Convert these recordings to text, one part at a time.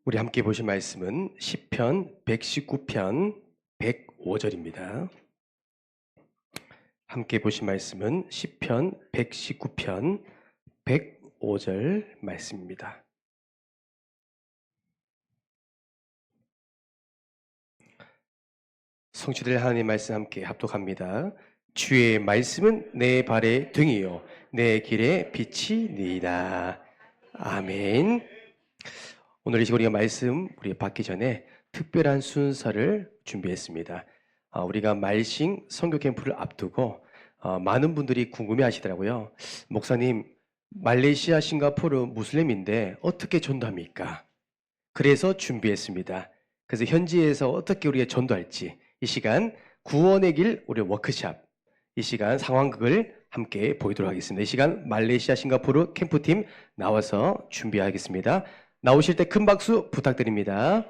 우리 함께 보실 말씀은 시편 119편 105절입니다. 함께 보실 말씀은 시편 119편 105절 말씀입니다. 성취될 하나님의 말씀 함께 합독합니다. 주의 말씀은 내 발의 등이요 내 길의 빛이니이다. 아멘. 오늘 이 시간 우리가 말씀 받기 전에 특별한 순서를 준비했습니다. 우리가 말싱 선교 캠프를 앞두고 많은 분들이 궁금해하시더라고요. 목사님, 말레이시아, 싱가포르 무슬림인데 어떻게 전도합니까? 그래서 준비했습니다. 그래서 현지에서 어떻게 우리가 전도할지 이 시간 구원의 길 우리 워크샵 이 시간 상황극을 함께 보이도록 하겠습니다. 이 시간 말레이시아, 싱가포르 캠프팀 나와서 준비하겠습니다. 나오실 때 큰 박수 부탁드립니다.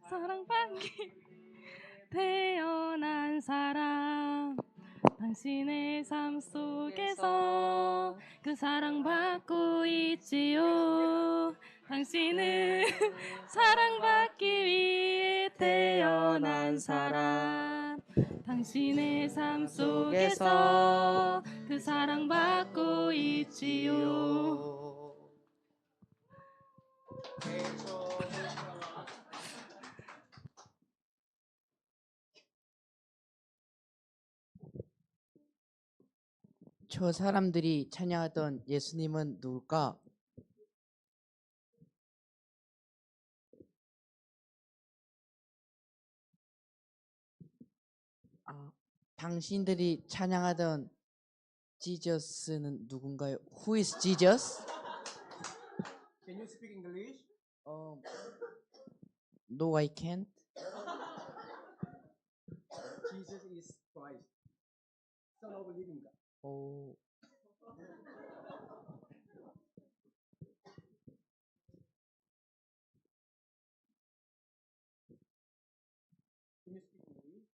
사랑받기 태어난 사람 당신의 삶 속에서 그 사랑받고 있지요. 당신은 사랑받기 위해 태어난 사람 당신의 삶 속에서 그 사랑받고 있지요. 저 사람들이 찬양하던 예수님은 누굴까? 당신들이 찬양하던 지저스는 누군가요? Who is Jesus? Can you speak English? No, I can't. Jesus is Christ, Son of Living God. Oh, Can you speak English?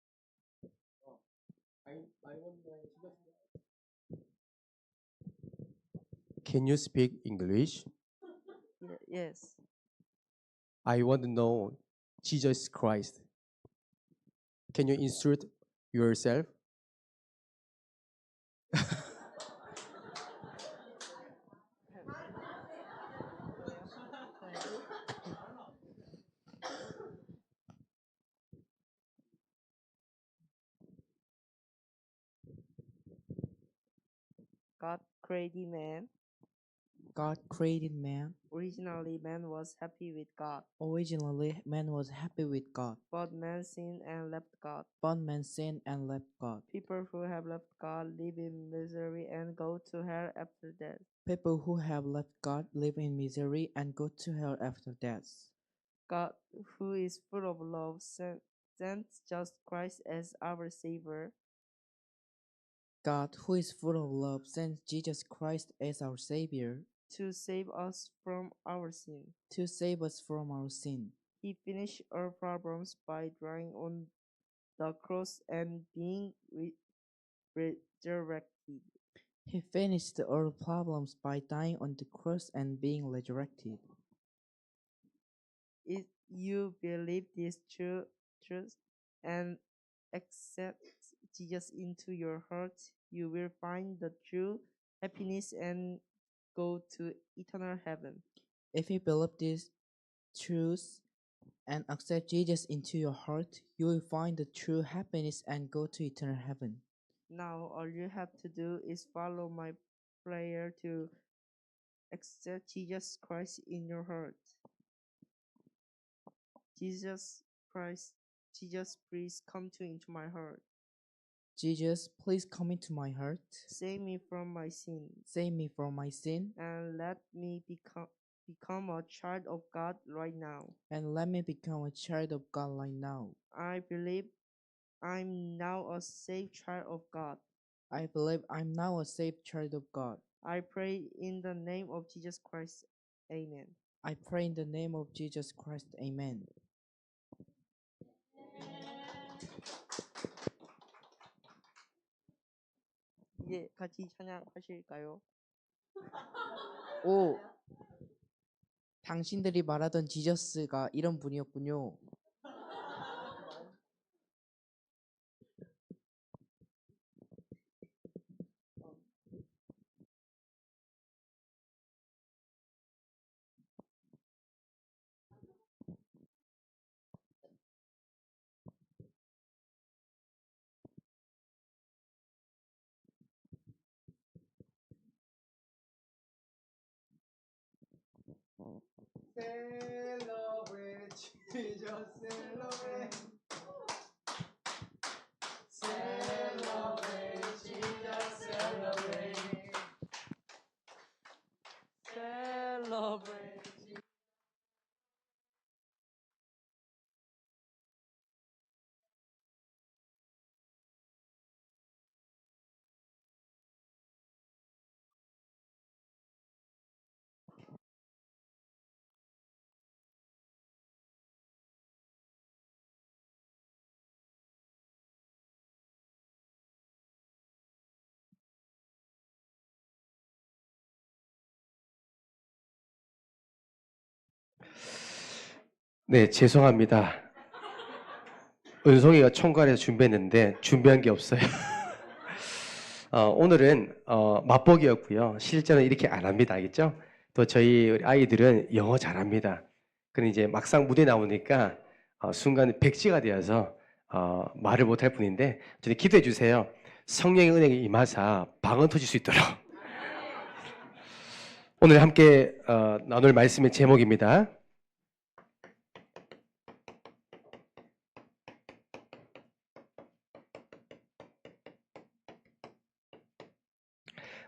I want Jesus. Can you speak English? Yes. I want to know Jesus Christ. Can you insert yourself? God created man. God created man. Originally, man was happy with God, Originally, man was happy with God, but man sinned and left God. but man sinned and left God. People who have left God live in misery and go to hell after death. People who have left God live in misery and go to hell after death. God, who is full of love, sent Jesus Christ as our Savior. God, who is full of love, sent Jesus Christ as our Savior to save us from our sin. to save us from our sin. He finished our problems by dying on the cross and being resurrected. He finished all problems by dying on the cross and being resurrected. If you believe this truth and accept Jesus into your heart, you will find the true happiness and go to eternal heaven. If you believe these truths and accept Jesus into your heart, you will find the true happiness and go to eternal heaven. Now, all you have to do is follow my prayer to accept Jesus Christ in your heart. Jesus Christ, Jesus, please come into my heart. Jesus, please come into my heart. Save me from my sin, Save me from my sin, and let me become a child of God right now. and let me become a child of God right now. I believe I'm now a saved child of God. I believe I'm now a saved child of God. I pray in the name of Jesus Christ. Amen. I pray in the name of Jesus Christ. Amen. 이제 같이 찬양하실까요? 오, 당신들이 말하던 지저스가 이런 분이었군요. Celebrate Jesus, celebrate. Celebrate Jesus, celebrate. Celebrate. 네, 죄송합니다. 은송이가 총괄해서 준비했는데 준비한 게 없어요. 오늘은 맛보기였고요. 실제는 이렇게 안 합니다. 알겠죠? 또 저희 아이들은 영어 잘합니다. 근데 이제 막상 무대 나오니까 순간 백지가 되어서 말을 못할 뿐인데 저는 기도해 주세요. 성령의 은혜가 임하사 방언 터질 수 있도록. 오늘 함께 나눌 말씀의 제목입니다.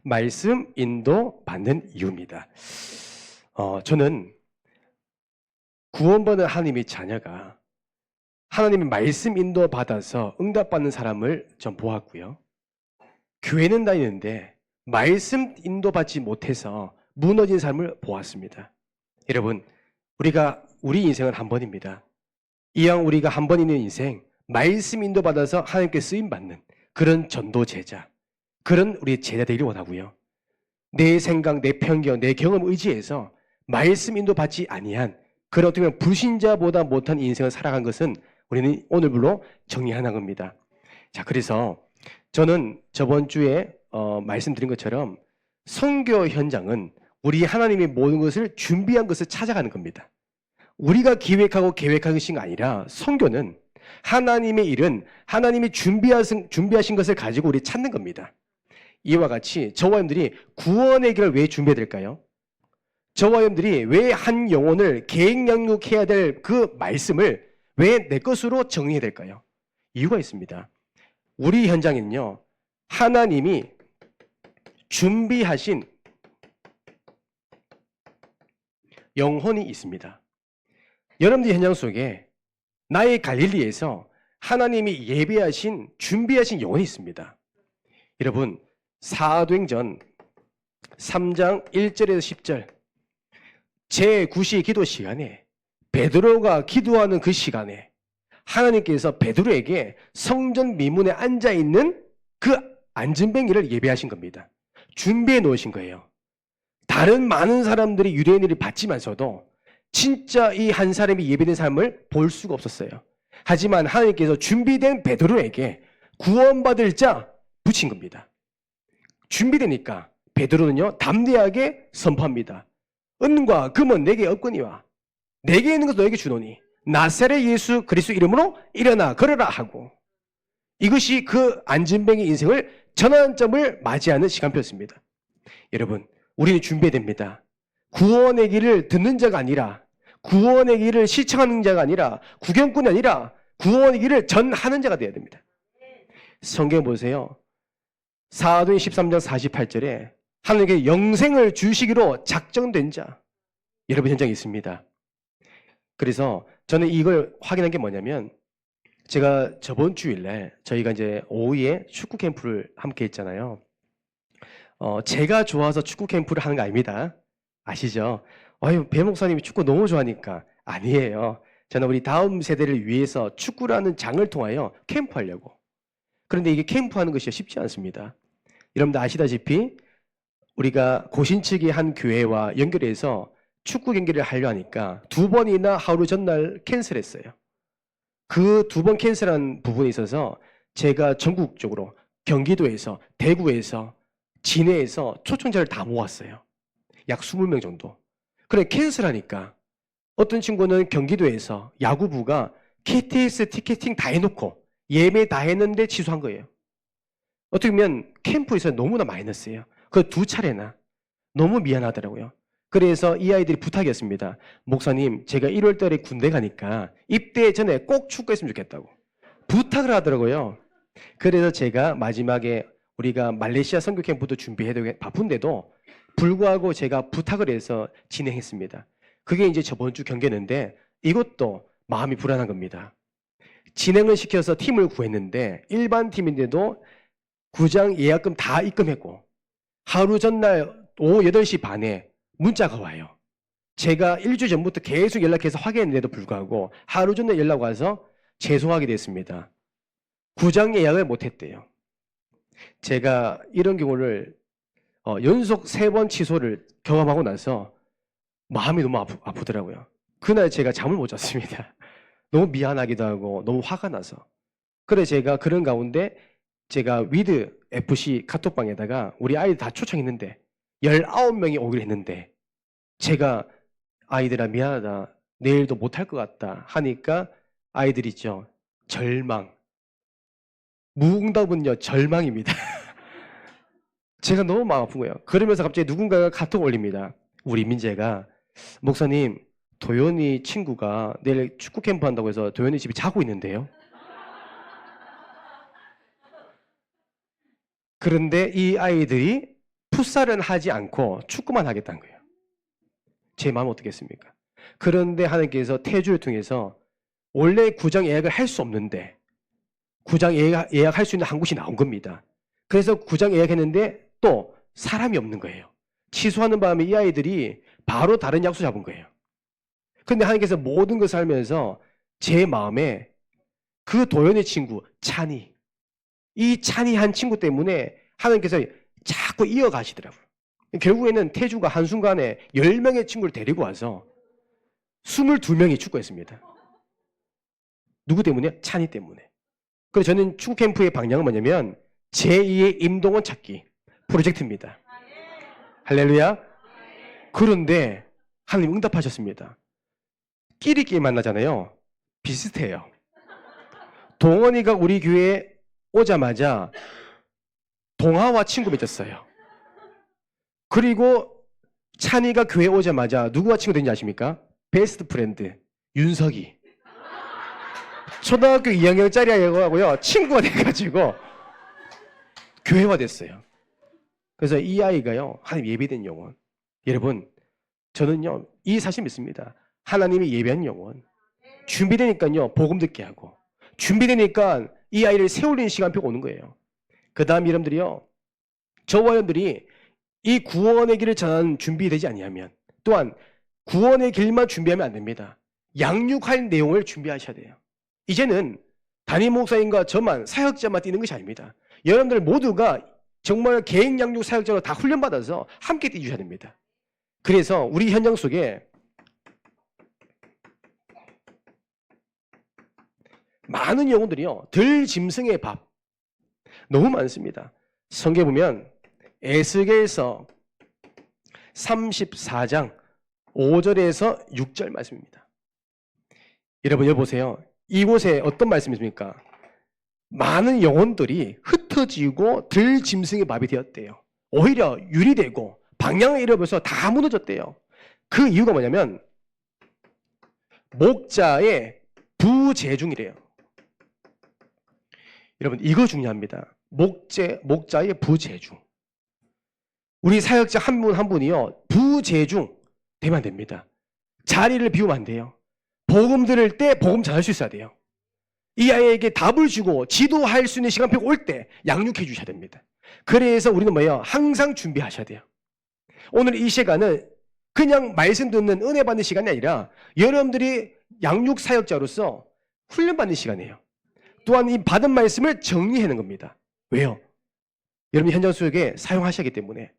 말씀 인도 받는 이유입니다. 저는 구원받은 하나님의 자녀가 하나님의 말씀 인도 받아서 응답받는 사람을 전 보았고요. 교회는 다니는데 말씀 인도 받지 못해서 무너진 삶을 보았습니다. 여러분, 우리 인생은 한 번입니다. 이왕 우리가 한 번 있는 인생, 말씀 인도 받아서 하나님께 쓰임 받는 그런 전도 제자, 그런 우리 제자 되기를 원하고요. 내 생각, 내 편견, 내 경험 의지에서 말씀 인도 받지 아니한 그런 어떻게 보면 불신자보다 못한 인생을 살아간 것은 우리는 오늘부로 정리하는 겁니다. 자, 그래서 저는 저번 주에 말씀드린 것처럼 선교 현장은 우리 하나님이 모든 것을 준비한 것을 찾아가는 겁니다. 우리가 기획하고 계획한 것이 아니라 선교는 하나님의 일은 하나님이 준비하신 것을 가지고 우리 찾는 겁니다. 이와 같이 저와 여러분들이 구원의 길을 왜 준비해야 될까요? 저와 여러분들이 왜 한 영혼을 계획 양육해야 될 그 말씀을 왜 내 것으로 정리해야 될까요? 이유가 있습니다. 우리 현장에는요, 하나님이 준비하신 영혼이 있습니다. 여러분들 현장 속에 나의 갈릴리에서 하나님이 준비하신 영혼이 있습니다. 여러분, 사도행전 3장 1절에서 10절 제9시 기도 시간에 베드로가 기도하는 그 시간에 하나님께서 베드로에게 성전 미문에 앉아있는 그 안전뱅이를 예배하신 겁니다. 준비해 놓으신 거예요. 다른 많은 사람들이 유대인들이 받지만서도 진짜 이 한 사람이 예배된 삶을 볼 수가 없었어요. 하지만 하나님께서 준비된 베드로에게 구원받을 자 붙인 겁니다. 준비되니까 베드로는요 담대하게 선포합니다. 은과 금은 내게 없거니와 내게 있는 것도 너에게 주노니 나사렛 예수 그리스도 이름으로 일어나 걸어라 하고, 이것이 그 안진뱅이 인생을 전환점을 맞이하는 시간표였습니다. 여러분, 우리는 준비해야 됩니다. 구원의 길을 듣는 자가 아니라, 구원의 길을 시청하는 자가 아니라, 구경꾼이 아니라 구원의 길을 전하는 자가 되어야 됩니다. 성경 보세요. 사도행 13장 48절에 하나님께 영생을 주시기로 작정된 자, 여러분 현장에 있습니다. 그래서 저는 이걸 확인한 게 뭐냐면, 제가 저번 주일에 저희가 이제 오후에 축구 캠프를 함께 했잖아요. 제가 좋아서 축구 캠프를 하는 거 아닙니다. 아시죠? 배 목사님이 축구 너무 좋아하니까. 아니에요. 저는 우리 다음 세대를 위해서 축구라는 장을 통하여 캠프하려고. 그런데 이게 캠프하는 것이 쉽지 않습니다. 여러분들 아시다시피 우리가 고신측의 한 교회와 연결해서 축구 경기를 하려 하니까 2번이나 하루 전날 캔슬했어요. 그 2번 캔슬한 부분에 있어서 제가 전국적으로 경기도에서, 대구에서, 진해에서 초청자를 다 모았어요. 약 20명 정도. 그래 캔슬하니까 어떤 친구는 경기도에서 야구부가 KTX 티켓팅 다 해놓고 예매 다 했는데 취소한 거예요. 어떻게 보면 캠프에서 너무나 마이너스예요. 그 2차례나. 너무 미안하더라고요. 그래서 이 아이들이 부탁이었습니다. 목사님, 제가 1월 달에 군대 가니까 입대 전에 꼭 축구했으면 좋겠다고 부탁을 하더라고요. 그래서 제가 마지막에 우리가 말레이시아 선교 캠프도 준비해야 되고 바쁜데도 불구하고 제가 부탁을 해서 진행했습니다. 그게 이제 저번 주 경기였는데 이것도 마음이 불안한 겁니다. 진행을 시켜서 팀을 구했는데 일반 팀인데도 구장 예약금 다 입금했고 하루 전날 오후 8시 반에 문자가 와요. 제가 일주일 전부터 계속 연락해서 확인했는데도 불구하고 하루 전에 연락 와서 죄송하게 됐습니다. 구장 예약을 못했대요. 제가 이런 경우를 연속 3번 취소를 경험하고 나서 마음이 너무 아프더라고요. 그날 제가 잠을 못 잤습니다. 너무 미안하기도 하고 너무 화가 나서. 그래 제가 그런 가운데 제가 위드 FC 카톡방에다가 우리 아이들 다 초청했는데 19명이 오기로 했는데 제가 아이들아 미안하다, 내일도 못할 것 같다 하니까 아이들 있죠. 절망. 무응답은요 절망입니다. 제가 너무 마음 아픈 거예요. 그러면서 갑자기 누군가가 카톡 올립니다. 우리 민재가 목사님 도현이 친구가 내일 축구 캠프 한다고 해서 도현이 집에 자고 있는데요. 그런데 이 아이들이 풋살은 하지 않고 축구만 하겠다는 거예요. 제 마음 어떻겠습니까? 그런데 하나님께서 태주를 통해서 원래 구장 예약을 할 수 없는데 구장 예약할 수 있는 한 곳이 나온 겁니다. 그래서 구장 예약했는데 또 사람이 없는 거예요. 취소하는 바람에 이 아이들이 바로 다른 약속 잡은 거예요. 그런데 하나님께서 모든 것을 알면서 제 마음에 그 도연의 친구 찬이, 이 찬이 한 친구 때문에 하나님께서 자꾸 이어가시더라고요. 결국에는 태주가 한순간에 10명의 친구를 데리고 와서 22명이 축구했습니다. 누구 때문에? 찬이 때문에. 그래서 저는 축구 캠프의 방향은 뭐냐면 제2의 임동원 찾기 프로젝트입니다. 할렐루야. 그런데 하나님 응답하셨습니다. 끼리끼리 만나잖아요. 비슷해요. 동원이가 우리 교회에 오자마자 동아와 친구 맺었어요. 그리고 찬이가 교회 오자마자 누구와 친구 된지 아십니까? 베스트 프렌드 윤석이. 초등학교 2학년짜리 아이하고요 친구가 돼가지고 교회화 됐어요. 그래서 이 아이가요 하나님 예배된 영혼. 여러분 저는요 이 사실 믿습니다. 하나님이 예배한 영혼 준비되니까요 복음 듣게 하고 준비되니까 이 아이를 세울리는 시간표가 오는 거예요. 그 다음 여러분들이요 저와 여러분들이 이 구원의 길을 전하는 준비되지 아니하면 또한 구원의 길만 준비하면 안 됩니다. 양육할 내용을 준비하셔야 돼요. 이제는 담임 목사님과 저만 사역자만 뛰는 것이 아닙니다. 여러분들 모두가 정말 개인 양육 사역자로 다 훈련받아서 함께 뛰주셔야 됩니다. 그래서 우리 현장 속에 많은 영혼들이요 들 짐승의 밥 너무 많습니다. 성경에 보면 에스겔서 34장 5절에서 6절 말씀입니다. 여러분 여기 보세요. 이곳에 어떤 말씀이 있습니까? 많은 영혼들이 흩어지고 들짐승의 밥이 되었대요. 오히려 유리되고 방향을 잃어버려서 다 무너졌대요. 그 이유가 뭐냐면 목자의 부재중이래요. 여러분 이거 중요합니다. 목자의 부재중. 우리 사역자 한 분 한 분이요 부재중 되면 안 됩니다. 자리를 비우면 안 돼요. 복음 들을 때 복음 전할 수 있어야 돼요. 이 아이에게 답을 주고 지도할 수 있는 시간표가 올 때 양육해 주셔야 됩니다. 그래서 우리는 뭐예요? 항상 준비하셔야 돼요. 오늘 이 시간은 그냥 말씀 듣는 은혜 받는 시간이 아니라 여러분들이 양육 사역자로서 훈련받는 시간이에요. 또한 이 받은 말씀을 정리하는 겁니다. 왜요? 여러분 현장 수역에 사용하시기 때문에.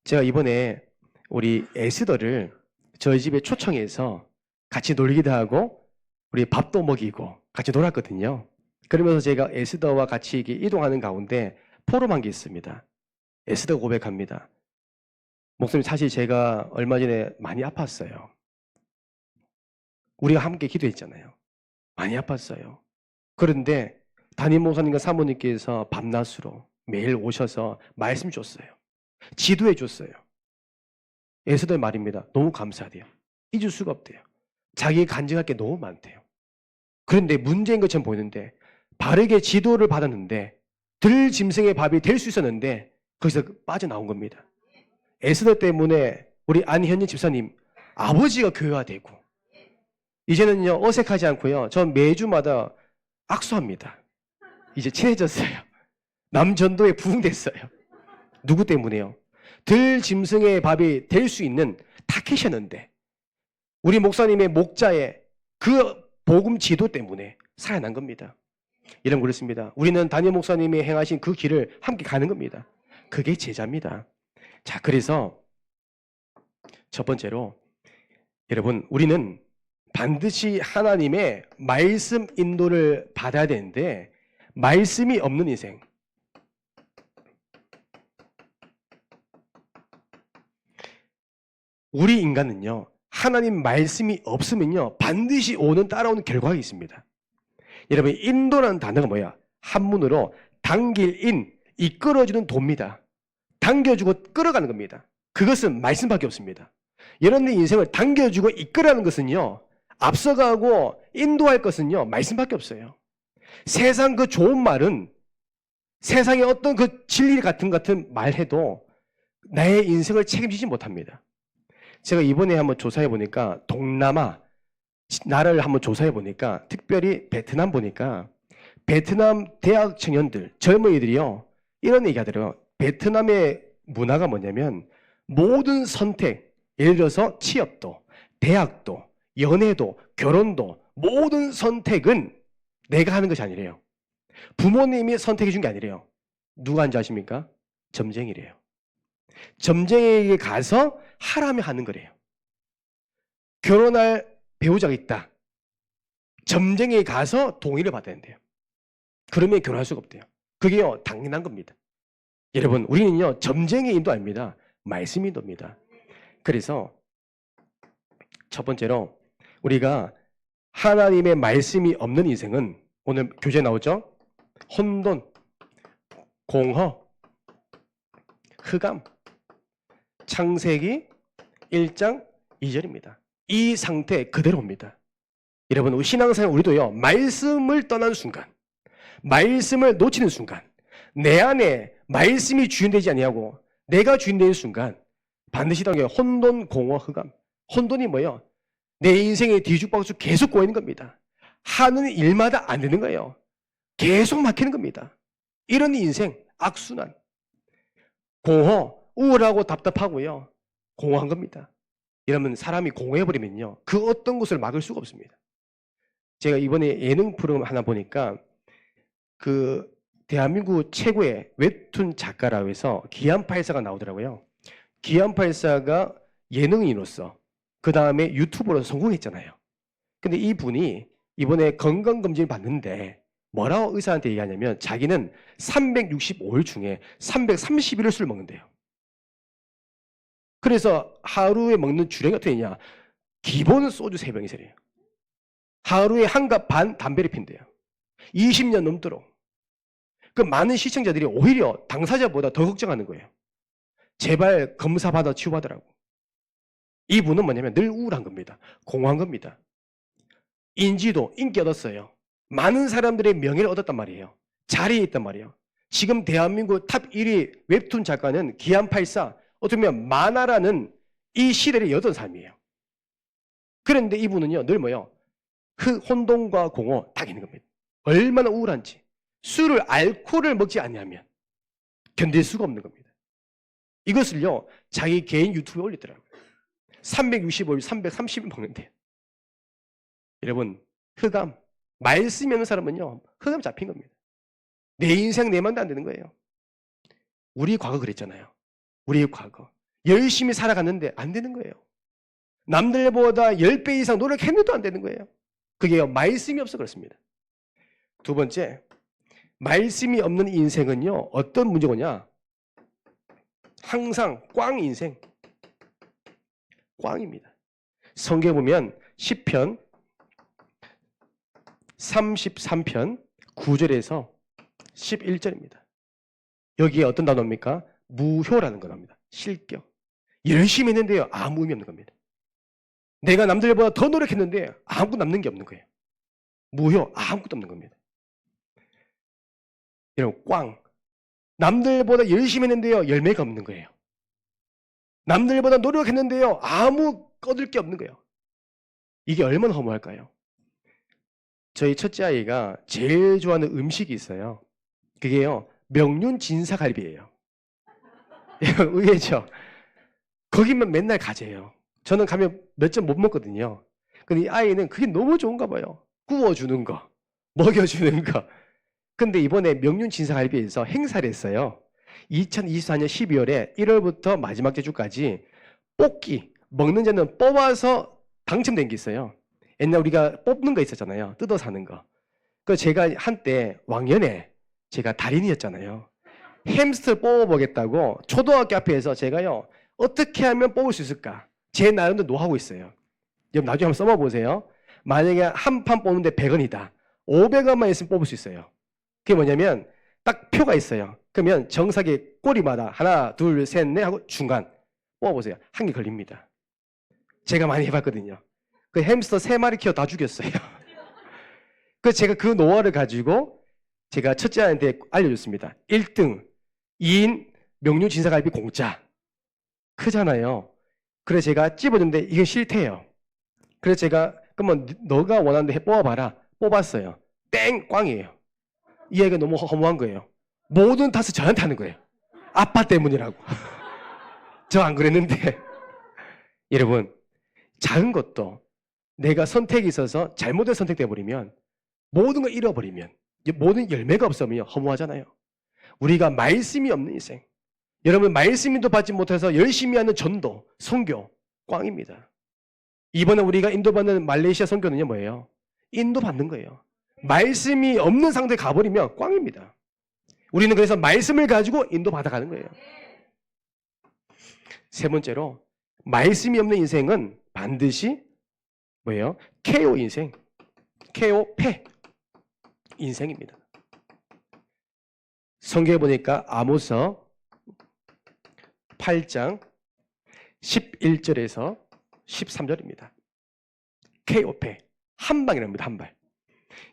제가 이번에 우리 에스더를 저희 집에 초청해서 같이 놀기도 하고 우리 밥도 먹이고 같이 놀았거든요. 그러면서 제가 에스더와 같이 이동하는 가운데 포럼한 게 있습니다. 에스더 고백합니다. 목사님 사실 제가 얼마 전에 많이 아팠어요. 우리가 함께 기도했잖아요. 많이 아팠어요. 그런데 담임 목사님과 사모님께서 밤낮으로 매일 오셔서 말씀 줬어요. 지도해 줬어요. 에스더의 말입니다. 너무 감사해요. 잊을 수가 없대요. 자기가 간증할 게 너무 많대요. 그런데 문제인 것처럼 보이는데 바르게 지도를 받았는데 들짐승의 밥이 될 수 있었는데 거기서 빠져나온 겁니다. 에스더 때문에 우리 안현진 집사님 아버지가 교회화되고 이제는요 어색하지 않고요. 전 매주마다 악수합니다. 이제 친해졌어요. 남전도에 부흥됐어요. 누구 때문에요? 들짐승의 밥이 될 수 있는 타켓이었는데 우리 목사님의 목자의 그 복음 지도 때문에 살아난 겁니다. 이런 그렇습니다. 우리는 담임 목사님이 행하신 그 길을 함께 가는 겁니다. 그게 제자입니다. 자, 그래서 첫 번째로 여러분 우리는 반드시 하나님의 말씀 인도를 받아야 되는데 말씀이 없는 인생, 우리 인간은요 하나님 말씀이 없으면요 반드시 따라오는 결과가 있습니다. 여러분 인도라는 단어가 뭐야? 한문으로 당길 인, 이끌어주는 도입니다. 당겨주고 끌어가는 겁니다. 그것은 말씀밖에 없습니다. 여러분의 인생을 당겨주고 이끌어가는 것은요 앞서가고 인도할 것은요 말씀밖에 없어요. 세상 그 좋은 말은 세상의 어떤 그 진리 같은 말해도 나의 인생을 책임지지 못합니다. 제가 이번에 한번 조사해 보니까 동남아 나라를 한번 조사해 보니까 특별히 베트남 보니까 베트남 대학 청년들 젊은이들이요 이런 얘기 하더라고요. 베트남의 문화가 뭐냐면 모든 선택, 예를 들어서 취업도, 대학도, 연애도, 결혼도 모든 선택은 내가 하는 것이 아니래요. 부모님이 선택해 준 게 아니래요. 누가 한지 아십니까? 점쟁이래요. 점쟁이에게 가서 하라면 하는 거래요. 결혼할 배우자가 있다. 점쟁이에 가서 동의를 받아야 된대요. 그러면 결혼할 수가 없대요. 그게요 당연한 겁니다. 여러분 우리는요 점쟁이 인도 아닙니다. 말씀 인도입니다. 그래서 첫 번째로 우리가 하나님의 말씀이 없는 인생은 오늘 교재 나오죠? 혼돈, 공허, 흑암, 창세기 1장 2절입니다. 이 상태 그대로입니다. 여러분 우리 신앙생활 우리도요 말씀을 떠난 순간 말씀을 놓치는 순간 내 안에 말씀이 주인되지 아니하고 내가 주인되는 순간 반드시 당해 혼돈, 공허, 흑암. 혼돈이 뭐예요? 내 인생의 뒤죽박죽 계속 꼬이는 겁니다. 하는 일마다 안 되는 거예요. 계속 막히는 겁니다. 이런 인생 악순환. 공허, 우울하고 답답하고요. 공허한 겁니다. 이러면 사람이 공허해버리면요. 그 어떤 것을 막을 수가 없습니다. 제가 이번에 예능 프로그램 하나 보니까 그 대한민국 최고의 웹툰 작가라고 해서 기안84가 나오더라고요. 기안84가 예능인으로서 그 다음에 유튜버로 성공했잖아요. 근데 이 분이 이번에 건강검진을 받는데 뭐라고 의사한테 얘기하냐면 자기는 365일 중에 330일을 술을 먹는데요. 그래서 하루에 먹는 주량이 어떻게 되냐? 기본 소주 3병 이상이에요. 하루에 한 갑 반 담배를 핀대요. 20년 넘도록. 그 많은 시청자들이 오히려 당사자보다 더 걱정하는 거예요. 제발 검사 받아 치료받으라고. 이분은 뭐냐면 늘 우울한 겁니다. 공허한 겁니다. 인지도, 인기 얻었어요. 많은 사람들의 명예를 얻었단 말이에요. 자리에 있단 말이에요. 지금 대한민국 탑 1위 웹툰 작가는 기안84, 어떻게 보면 만화라는 이 시대를 여던 사람이에요. 그런데 이분은요, 늘 뭐요? 혼돈과 공허 딱 있는 겁니다. 얼마나 우울한지. 술을, 알코올을 먹지 않냐면 견딜 수가 없는 겁니다. 이것을요, 자기 개인 유튜브에 올리더라고요. 365일, 330일 먹는데. 여러분, 흑암, 말씀이 없는 사람은요, 흑암 잡힌 겁니다. 내 인생 내 맘도 안 되는 거예요. 우리 과거 그랬잖아요. 우리의 과거. 열심히 살아갔는데 안 되는 거예요. 남들보다 10배 이상 노력했는데도 안 되는 거예요. 그게요, 말씀이 없어 그렇습니다. 두 번째, 말씀이 없는 인생은요, 어떤 문제거냐? 항상 꽝 인생. 꽝입니다. 성경에 보면 10편 33편 9절에서 11절입니다. 여기에 어떤 단어입니까? 무효라는 거 나옵니다. 실격. 열심히 했는데요, 아무 의미 없는 겁니다. 내가 남들보다 더 노력했는데 아무것도 남는 게 없는 거예요. 무효, 아무것도 없는 겁니다. 여러분, 꽝. 남들보다 열심히 했는데요, 열매가 없는 거예요. 남들보다 노력했는데요, 아무 얻을 게 없는 거예요. 이게 얼마나 허무할까요? 저희 첫째 아이가 제일 좋아하는 음식이 있어요. 그게요, 명륜 진사갈비예요. 의외죠? 거기만 맨날 가재요. 저는 가면 몇 점 못 먹거든요. 근데 이 아이는 그게 너무 좋은가 봐요. 구워주는 거, 먹여주는 거. 근데 이번에 명륜 진사갈비에서 행사를 했어요. 2024년 12월에 1월부터 마지막 주까지 뽑기, 먹는 자는 뽑아서 당첨된 게 있어요. 옛날 우리가 뽑는 거 있었잖아요. 뜯어서 하는 거. 그 제가 한때 왕년에 제가 달인이었잖아요. 햄스터를 뽑아보겠다고 초등학교 앞에서 제가요, 어떻게 하면 뽑을 수 있을까? 제 나름대로 노하고 있어요. 여러분 나중에 한번 써봐보세요. 만약에 한 판 뽑는데 100원이다. 500원만 있으면 뽑을 수 있어요. 그게 뭐냐면 딱 표가 있어요. 그러면 정석의 꼬리마다 하나, 둘, 셋, 넷 하고 중간 뽑아보세요. 한 개 걸립니다. 제가 많이 해봤거든요. 그 햄스터 3마리 키워 다 죽였어요. 그래서 제가 그 노하우를 가지고 제가 첫째 아이한테 알려줬습니다. 1등 2인 명륜 진사갈비 공짜. 크잖아요. 그래서 제가 찝어줬는데 이게 싫대요. 그래서 제가 그러면 너가 원하는 데 뽑아봐라. 뽑았어요. 땡! 꽝이에요. 이 아이가 너무 허무한 거예요. 모든 탓을 저한테 하는 거예요. 아빠 때문이라고. 저 안 그랬는데. 여러분, 작은 것도 내가 선택이 있어서 잘못된 선택돼 버리면, 모든 걸 잃어버리면, 모든 열매가 없으면 허무하잖아요. 우리가 말씀이 없는 인생. 여러분, 말씀도 받지 못해서 열심히 하는 전도, 선교, 꽝입니다. 이번에 우리가 인도받는 말레이시아 선교는요, 뭐예요? 인도받는 거예요. 말씀이 없는 상태에 가버리면 꽝입니다. 우리는 그래서 말씀을 가지고 인도받아가는 거예요. 세 번째로, 말씀이 없는 인생은 반드시 뭐예요? KO 인생, KO 패 인생입니다. 성경에 보니까 아모스 8장 11절에서 13절입니다. KO 패, 한 방이랍니다. 한 발.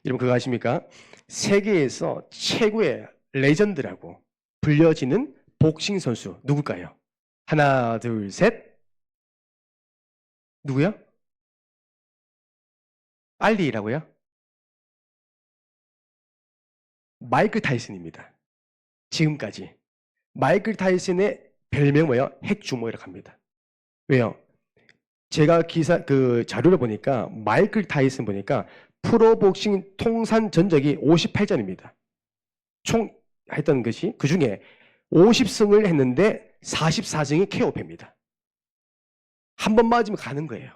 여러분 그거 아십니까? 세계에서 최고의 레전드라고 불려지는 복싱 선수 누굴까요? 하나, 둘, 셋. 누구요? 알리라고요? 마이클 타이슨입니다. 지금까지. 마이클 타이슨의 별명 뭐예요? 핵주먹이라고 합니다. 왜요? 제가 자료를 보니까 마이클 타이슨 보니까 프로복싱 통산 전적이 58전입니다. 총 했던 것이 그 중에 50승을 했는데 44승이 KO패입니다. 한 번 맞으면 가는 거예요.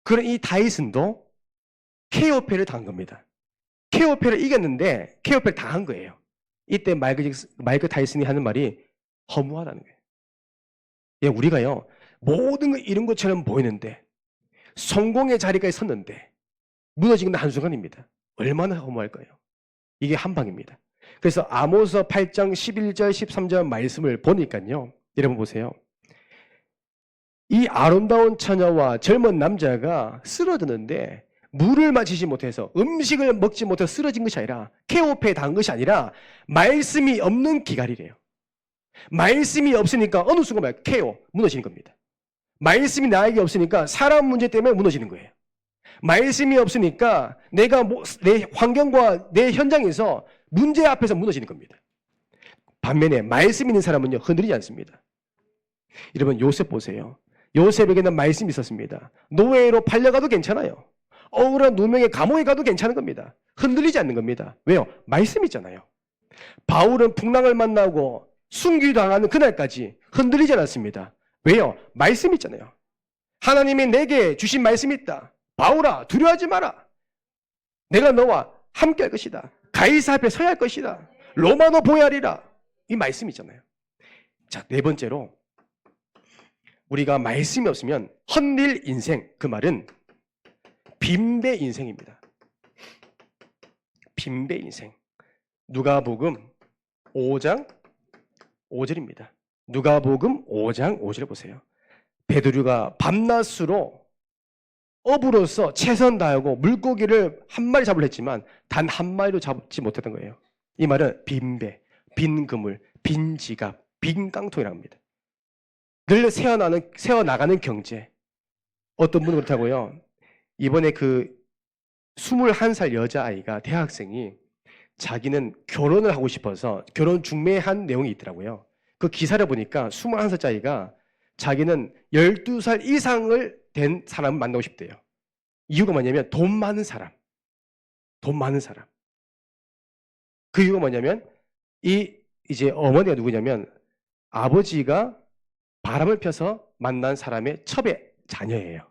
그런 이 타이슨도 KO패를 당한 겁니다. 케오페를 이겼는데 케오페를 당한 거예요. 이때 마이크 타이슨이 하는 말이 허무하다는 거예요. 예, 우리가요, 모든 걸 이룬 것처럼 보이는데 성공의 자리까지 섰는데 무너진 건 한순간입니다. 얼마나 허무할까요? 이게 한방입니다. 그래서 아모스 8장 11절 13절 말씀을 보니까요, 여러분 보세요. 이 아름다운 처녀와 젊은 남자가 쓰러드는데 물을 마시지 못해서, 음식을 먹지 못해서 쓰러진 것이 아니라, 케오페에 당한 것이 아니라 말씀이 없는 기갈이래요. 말씀이 없으니까 어느 순간 케오, 무너지는 겁니다. 말씀이 나에게 없으니까 사람 문제 때문에 무너지는 거예요. 말씀이 없으니까 내가 내 환경과 내 현장에서 문제 앞에서 무너지는 겁니다. 반면에 말씀 있는 사람은요, 흔들리지 않습니다. 여러분, 요셉 보세요. 요셉에게는 말씀이 있었습니다. 노예로 팔려가도 괜찮아요. 억울한 누명의 감옥에 가도 괜찮은 겁니다. 흔들리지 않는 겁니다. 왜요? 말씀이 있잖아요. 바울은 풍랑을 만나고 순교당하는 그날까지 흔들리지 않았습니다. 왜요? 말씀이 있잖아요. 하나님이 내게 주신 말씀이 있다. 바울아, 두려워하지 마라. 내가 너와 함께 할 것이다. 가이사 앞에 서야 할 것이다. 로마노 보야리라. 이 말씀이 있잖아요. 자, 네 번째로, 우리가 말씀이 없으면 헛일 인생, 그 말은 빈배 인생입니다. 빈배 인생. 누가복음 5장 5절입니다. 누가복음 5장 5절 보세요. 베드로가 밤낮으로 어부로서 최선 다하고 물고기를 한 마리 잡으려 했지만 단 한 마리도 잡지 못했던 거예요. 이 말은 빈배, 빈 그물, 빈 지갑, 빈 깡통이라고 합니다. 늘 새어나가는 경제. 어떤 분은 그렇다고요. 이번에 그 21살 여자아이가, 대학생이 자기는 결혼을 하고 싶어서 결혼 중매한 내용이 있더라고요. 그 기사를 보니까 21살짜리가 자기는 12살 이상을 된 사람을 만나고 싶대요. 이유가 뭐냐면 돈 많은 사람. 돈 많은 사람. 그 이유가 뭐냐면 이제 어머니가 누구냐면 아버지가 바람을 펴서 만난 사람의 첩의 자녀예요.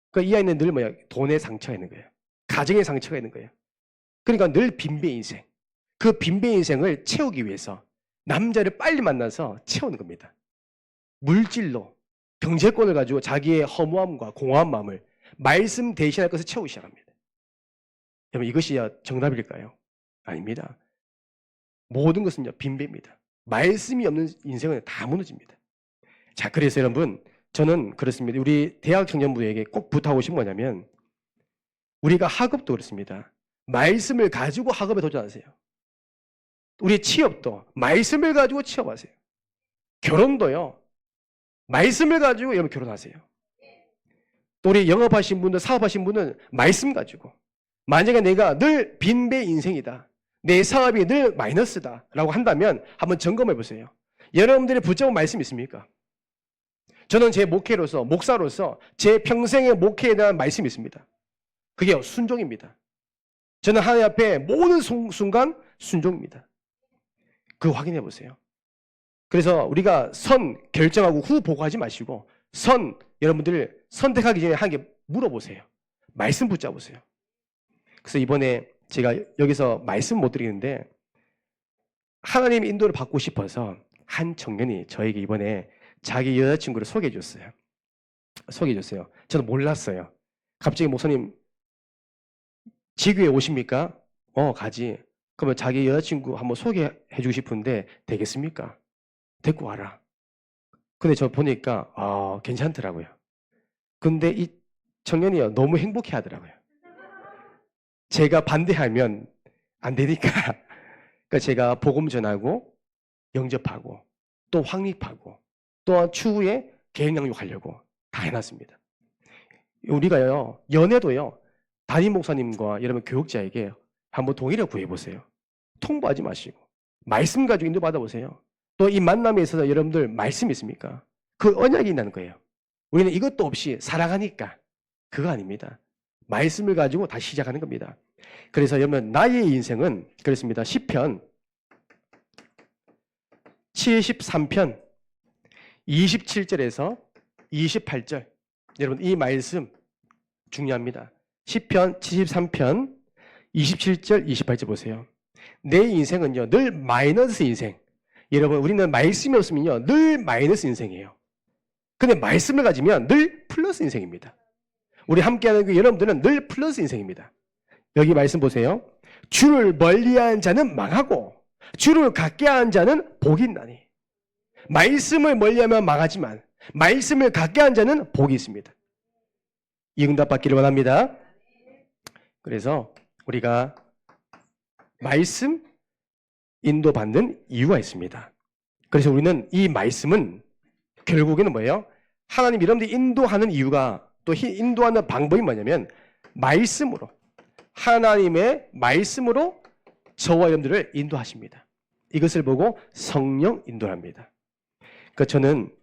그러니까 이 아이는 늘 뭐야? 돈의 상처가 있는 거예요. 가정의 상처가 있는 거예요. 그러니까 늘 빈배 인생. 그 빈배 인생을 채우기 위해서 남자를 빨리 만나서 채우는 겁니다. 물질로, 경제권을 가지고 자기의 허무함과 공허한 마음을 말씀 대신할 것을 채우기 시작합니다. 여러분, 이것이 정답일까요? 아닙니다. 모든 것은요, 빈배입니다. 말씀이 없는 인생은 다 무너집니다. 자, 그래서 여러분, 저는 그렇습니다. 우리 대학 청년부에게 꼭 부탁하고 싶은 거냐면, 우리가 학업도 그렇습니다. 말씀을 가지고 학업에 도전하세요. 우리 취업도 말씀을 가지고 취업하세요. 결혼도요, 말씀을 가지고 여러분 결혼하세요. 또 우리 영업하신 분들, 사업하신 분은 말씀 가지고, 만약에 내가 늘 빈배 인생이다, 내 사업이 늘 마이너스다 라고 한다면 한번 점검해 보세요. 여러분들이 붙잡은 말씀 있습니까? 저는 제 목회로서, 목사로서 제 평생의 목회에 대한 말씀이 있습니다. 그게 순종입니다. 저는 하나님 앞에 모든 순간 순종입니다. 그거 확인해 보세요. 그래서 우리가 선 결정하고 후 보고하지 마시고, 여러분들 선택하기 전에 한 개 물어보세요. 말씀 붙잡으세요. 그래서 이번에 제가 여기서 말씀 못 드리는데, 하나님의 인도를 받고 싶어서 한 청년이 저에게 이번에 자기 여자친구를 소개해 줬어요. 저는 몰랐어요. 갑자기 목사님 지교에 오십니까? 가지. 그러면 자기 여자친구 한번 소개해 주고 싶은데 되겠습니까? 데리고 와라. 근데 저 보니까 괜찮더라고요. 근데 이 청년이요, 너무 행복해 하더라고요. 제가 반대하면 안 되니까. 그러니까 제가 복음 전하고 영접하고 또 확립하고 또한 추후에 개인 양육하려고 다 해놨습니다. 우리가요, 연애도요, 담임 목사님과 여러분 교육자에게 한번 동의를 구해보세요. 통보하지 마시고 말씀 가지고 인도 받아보세요. 또 이 만남에 있어서 여러분들 말씀 있습니까? 그 언약이 있다는 거예요. 우리는 이것도 없이 살아가니까. 그거 아닙니다. 말씀을 가지고 다시 시작하는 겁니다. 그래서 여러분, 나의 인생은 그렇습니다. 시편 73편 27절에서 28절, 여러분 이 말씀 중요합니다. 시편 73편 27절, 28절 보세요. 내 인생은요, 늘 마이너스 인생. 여러분, 우리는 말씀이 없으면요, 늘 마이너스 인생이에요. 근데 말씀을 가지면 늘 플러스 인생입니다. 우리 함께하는 그 여러분들은 늘 플러스 인생입니다. 여기 말씀 보세요. 주를 멀리하는 자는 망하고 주를 갖게 하는 자는 복이 있나니. 말씀을 멀리하면 망하지만 말씀을 갖게 하는 자는 복이 있습니다. 이 응답 받기를 원합니다. 그래서 우리가 말씀 인도받는 이유가 있습니다. 그래서 우리는 이 말씀은 결국에는 뭐예요? 하나님 여러분들이 인도하는 이유가 또 인도하는 방법이 뭐냐면 말씀으로, 하나님의 말씀으로 저와 여러분들을 인도하십니다. 이것을 보고 성령 인도합니다. 그러니까 저는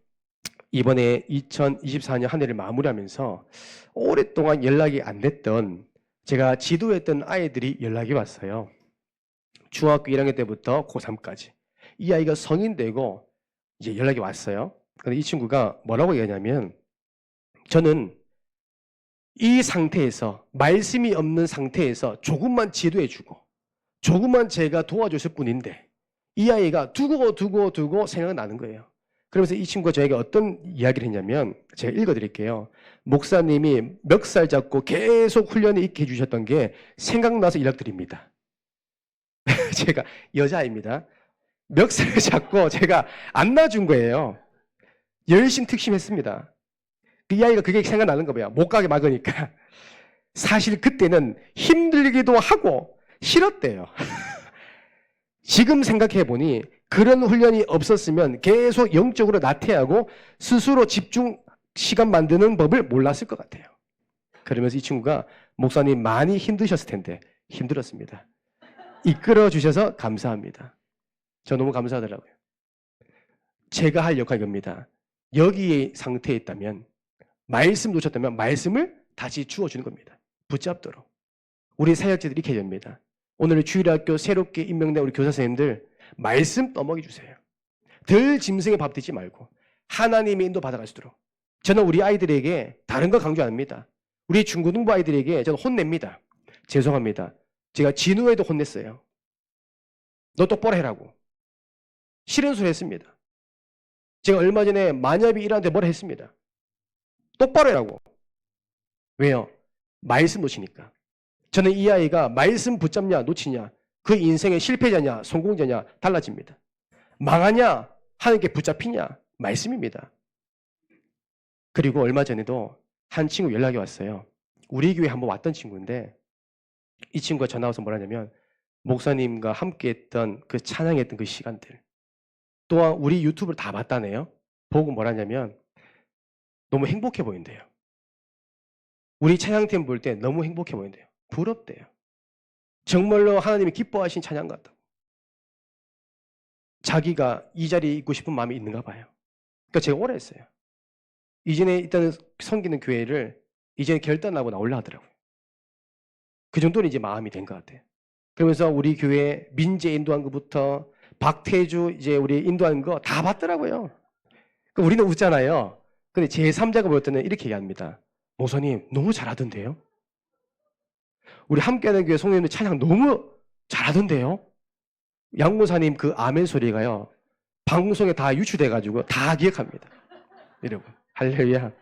이번에 2024년 한 해를 마무리하면서 오랫동안 연락이 안 됐던 제가 지도했던 아이들이 연락이 왔어요. 중학교 1학년 때부터 고3까지. 이 아이가 성인 되고 이제 연락이 왔어요. 근데 이 친구가 뭐라고 얘기하냐면 저는 이 상태에서 말씀이 없는 상태에서 조금만 지도해주고 조금만 제가 도와줬을 뿐인데 이 아이가 두고 생각나는 거예요. 그러면서 이 친구가 저에게 어떤 이야기를 했냐면 제가 읽어드릴게요. 목사님이 멱살 잡고 계속 훈련에 있게 해주셨던 게 생각나서 연락드립니다. 제가 여자입니다. 멱살을 잡고 제가 안 놔준 거예요. 열심 특심했습니다. 이 아이가 그게 생각나는 거예요. 못 가게 막으니까. 사실 그때는 힘들기도 하고 싫었대요. 지금 생각해 보니 그런 훈련이 없었으면 계속 영적으로 나태하고 스스로 집중 시간 만드는 법을 몰랐을 것 같아요. 그러면서 이 친구가 목사님 많이 힘드셨을 텐데 힘들었습니다. 이끌어 주셔서 감사합니다. 저 너무 감사하더라고요. 제가 할 역할이 겁니다. 여기의 상태에 있다면 말씀 놓쳤다면 말씀을 다시 주어주는 겁니다. 붙잡도록. 우리 사역자들이 이렇게 됩니다. 오늘 주일학교 새롭게 임명된 우리 교사 선생님들 말씀 떠먹여 주세요. 덜 짐승에 밥 되지 말고 하나님의 인도 받아갈 수 있도록. 저는 우리 아이들에게 다른 거 강조 안 합니다. 우리 중고등부 아이들에게 저는 혼냅니다. 죄송합니다. 제가 진우에도 혼냈어요. 너 똑바로 해라고. 싫은 소리 했습니다. 제가 얼마 전에 만엽이 일하는데 뭐라 했습니다. 똑바로 해라고. 왜요? 말씀 놓치니까. 저는 이 아이가 말씀 붙잡냐 놓치냐 그 인생의 실패자냐 성공자냐 달라집니다. 망하냐 하나님께 붙잡히냐 말씀입니다. 그리고 얼마 전에도 한 친구 연락이 왔어요. 우리 교회 한번 왔던 친구인데 이 친구가 전화 와서 뭐라냐면 목사님과 함께했던 그 찬양했던 그 시간들 또한 우리 유튜브를 다 봤다네요. 보고 뭐라냐면 너무 행복해 보인대요. 우리 찬양팀 볼 때 너무 행복해 보인대요. 부럽대요. 정말로 하나님이 기뻐하신 찬양 같다고. 자기가 이 자리에 있고 싶은 마음이 있는가 봐요. 그러니까 제가 오래 했어요. 이전에 일단은 섬기는 교회를 이제 결단하고 나오려 하더라고요. 그 정도는 이제 마음이 된 것 같아요. 그러면서 우리 교회 민재 인도한 것부터 박태주 이제 우리 인도한 거 다 봤더라고요. 그러니까 우리는 웃잖아요. 근데 제3자가 볼 때는 이렇게 얘기합니다. 목사님 너무 잘하던데요? 우리 함께하는 교회 성도님들 찬양 너무 잘하던데요? 양모사님 그 아멘 소리가요. 방송에 다 유출돼가지고 다 기억합니다. 여러분 할렐루야.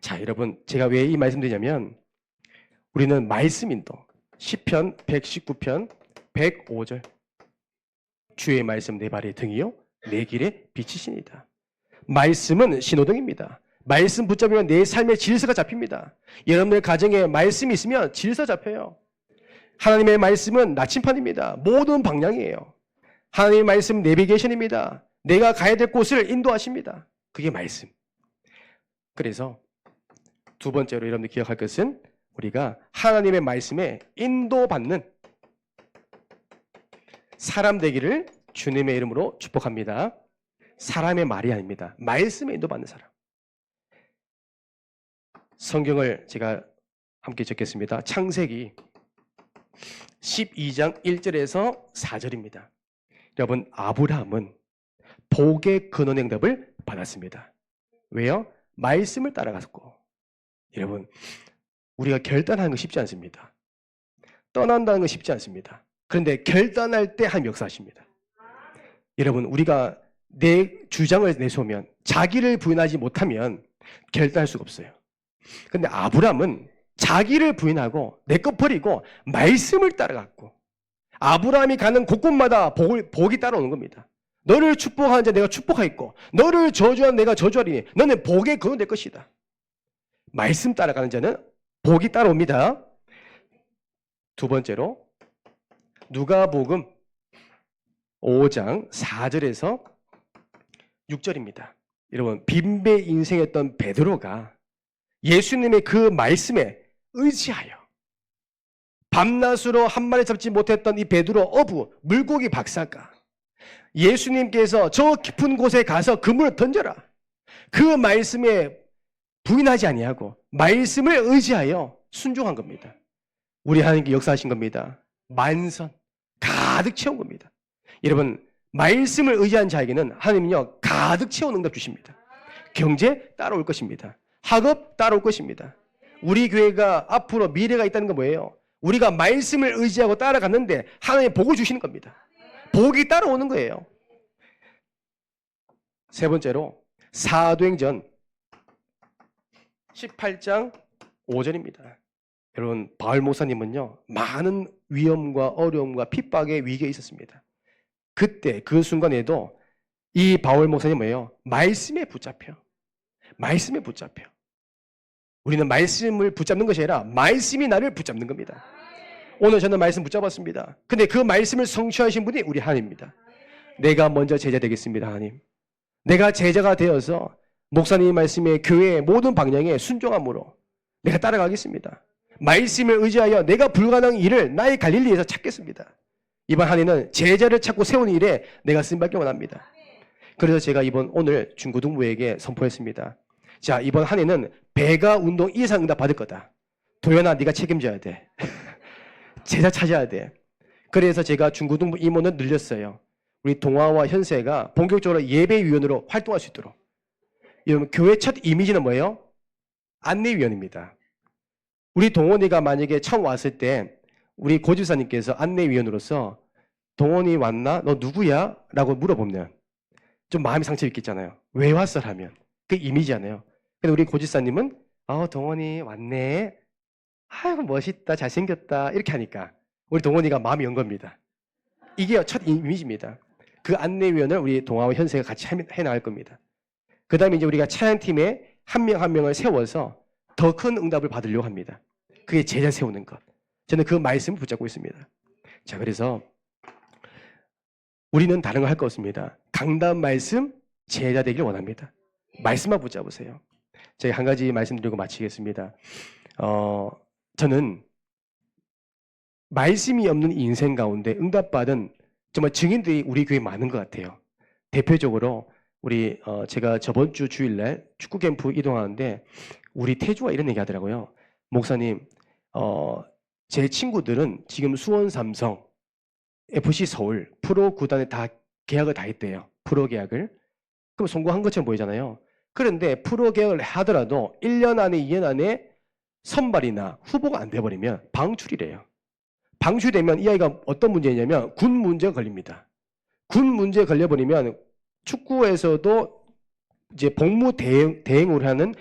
자 여러분 제가 왜 이 말씀 드리냐면 우리는 말씀 인도 시편 119편 105절 주의 말씀 내 발의 등이요 내 길에 비치시니이다. 말씀은 신호등입니다. 말씀 붙잡으면 내 삶의 질서가 잡힙니다. 여러분의 가정에 말씀이 있으면 질서 잡혀요. 하나님의 말씀은 나침판입니다. 모든 방향이에요. 하나님의 말씀 내비게이션입니다. 내가 가야 될 곳을 인도하십니다. 그게 말씀. 그래서 두 번째로 여러분들 기억할 것은 우리가 하나님의 말씀에 인도받는 사람 되기를 주님의 이름으로 축복합니다. 사람의 말이 아닙니다. 말씀에 인도받는 사람. 성경을 제가 함께 적겠습니다. 창세기 12장 1절에서 4절입니다. 여러분 아브라함은 복의 근원의 응답을 받았습니다. 왜요? 말씀을 따라갔고. 여러분 우리가 결단하는 거 쉽지 않습니다. 떠난다는 건 쉽지 않습니다. 그런데 결단할 때 하나님 역사하십니다. 여러분, 우리가 내 주장을 내세우면, 자기를 부인하지 못하면 결단할 수가 없어요. 그런데 아브라함은 자기를 부인하고 내 것 버리고 말씀을 따라갔고, 아브라함이 가는 곳곳마다 복이 따라오는 겁니다. 너를 축복하는 자 내가 축복하겠고, 너를 저주하는 내가 저주하리니 너는 복에 거둔될 것이다. 말씀 따라가는 자는 복이 따라옵니다. 두 번째로 누가복음 5장 4절에서 6절입니다. 여러분, 빈배 인생이었던 베드로가 예수님의 그 말씀에 의지하여 밤낮으로 한 마리 잡지 못했던 이 베드로 어부 물고기 박사가 예수님께서 저 깊은 곳에 가서 그물을 던져라, 그 말씀에 부인하지 아니하고 말씀을 의지하여 순종한 겁니다. 우리 하나님께 역사하신 겁니다. 만선 가득 채운 겁니다. 여러분, 말씀을 의지한 자에게는 하나님은요 가득 채운 응답 주십니다. 경제 따라올 것입니다. 학업 따라올 것입니다. 우리 교회가 앞으로 미래가 있다는 건 뭐예요? 우리가 말씀을 의지하고 따라갔는데 하나님의 복을 주시는 겁니다. 복이 따라오는 거예요. 세 번째로 사도행전 18장 5절입니다. 여러분, 바울 목사님은요 많은 위험과 어려움과 핍박의 위기에 있었습니다. 그때 그 순간에도 이 바울 목사님 뭐예요? 말씀에 붙잡혀. 말씀에 붙잡혀. 우리는 말씀을 붙잡는 것이 아니라 말씀이 나를 붙잡는 겁니다. 오늘 저는 말씀 붙잡았습니다. 근데 그 말씀을 성취하신 분이 우리 하나님입니다. 내가 먼저 제자 되겠습니다. 하나님, 내가 제자가 되어서 목사님 말씀에 교회의 모든 방향에 순종함으로 내가 따라가겠습니다. 말씀을 의지하여 내가 불가능한 일을 나의 갈릴리에서 찾겠습니다. 이번 한 해는 제자를 찾고 세우는 일에 내가 쓰임받기 원합니다. 그래서 제가 오늘 중고등부에게 선포했습니다. 자, 이번 한 해는 배가 운동 이상 응답 받을 거다. 도연아, 네가 책임져야 돼. 제자 찾아야 돼. 그래서 제가 중고등부 임원을 늘렸어요. 우리 동아와 현세가 본격적으로 예배위원으로 활동할 수 있도록. 여러분, 교회 첫 이미지는 뭐예요? 안내위원입니다. 우리 동원이가 만약에 처음 왔을 때 우리 고집사님께서 안내위원으로서 동원이 왔나? 너 누구야? 라고 물어보면 좀 마음이 상처 있겠잖아요. 왜 왔어? 하면 그 이미지잖아요. 근데 우리 고집사님은 동원이 왔네. 아이고 멋있다, 잘생겼다 이렇게 하니까 우리 동원이가 마음이 연 겁니다. 이게 첫 이미지입니다. 그 안내위원을 우리 동아와 현세가 같이 해나갈 겁니다. 그 다음에 이제 우리가 찬양팀에 한 명 한 명을 세워서 더 큰 응답을 받으려고 합니다. 그게 제자 세우는 것. 저는 그 말씀을 붙잡고 있습니다. 자, 그래서 우리는 다른 거 할 거 없습니다. 강단 말씀 제자 되기를 원합니다. 말씀만 붙잡으세요. 제가 한 가지 말씀드리고 마치겠습니다. 저는 말씀이 없는 인생 가운데 응답받은 정말 증인들이 우리 교회에 많은 것 같아요. 대표적으로 우리 제가 저번 주 주일날 축구 캠프 이동하는데 우리 태주가 이런 얘기 하더라고요. 목사님, 제 친구들은 지금 수원 삼성, FC 서울 프로 구단에 다 계약을 다 했대요. 프로 계약을. 그럼 성공한 것처럼 보이잖아요. 그런데 프로 계약을 하더라도 1년 안에 2년 안에 선발이나 후보가 안 돼버리면 방출이래요. 방출되면 이 아이가 어떤 문제냐면 군 문제가 걸립니다. 군 문제에 걸려버리면 축구에서도 이제 복무 대행을 하는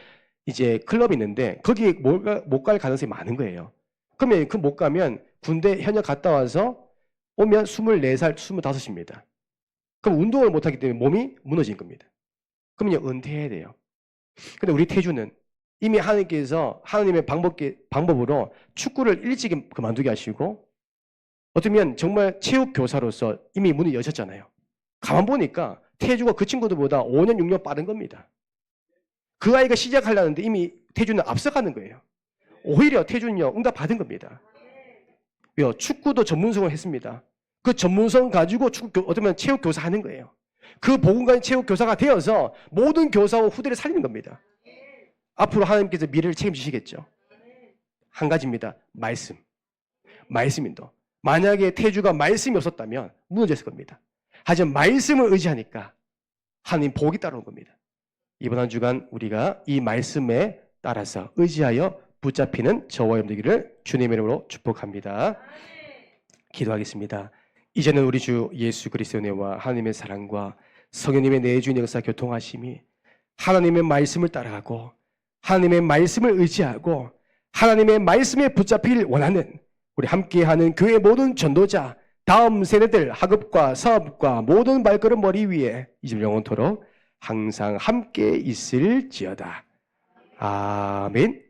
이제 클럽이 있는데 거기에 못 갈 가능성이 많은 거예요. 그러면 그 못 가면 군대 현역 갔다 와서 오면 24살, 25입니다. 그럼 운동을 못하기 때문에 몸이 무너진 겁니다. 그러면 은퇴해야 돼요. 근데 우리 태주는 이미 하나님께서 하나님의 방법으로 축구를 일찍 그만두게 하시고 어쩌면 정말 체육교사로서 이미 문이 여셨잖아요. 가만 보니까 태주가 그 친구들보다 5년, 6년 빠른 겁니다. 그 아이가 시작하려는데 이미 태주는 앞서가는 거예요. 오히려 태주는요, 응답 받은 겁니다. 왜요? 축구도 전문성을 했습니다. 그 전문성 가지고 어쩌면 체육교사 하는 거예요. 그 복음가인 체육교사가 되어서 모든 교사와 후대를 살리는 겁니다. 앞으로 하나님께서 미래를 책임지시겠죠. 한 가지입니다. 말씀. 말씀인도. 만약에 태주가 말씀이 없었다면 무너졌을 겁니다. 하지만 말씀을 의지하니까 하나님 복이 따라온 겁니다. 이번 한 주간 우리가 이 말씀에 따라서 의지하여 붙잡히는 저와 여러분 되기를 주님의 이름으로 축복합니다. 기도하겠습니다. 이제는 우리 주 예수 그리스도의 은혜와 하나님의 사랑과 성령님의 내주인 역사 교통하심이 하나님의 말씀을 따라가고 하나님의 말씀을 의지하고 하나님의 말씀에 붙잡힐 원하는 우리 함께하는 교회 모든 전도자 다음 세대들 학업과 사업과 모든 발걸음 머리 위에 이제 영원토록 항상 함께 있을지어다. 아멘.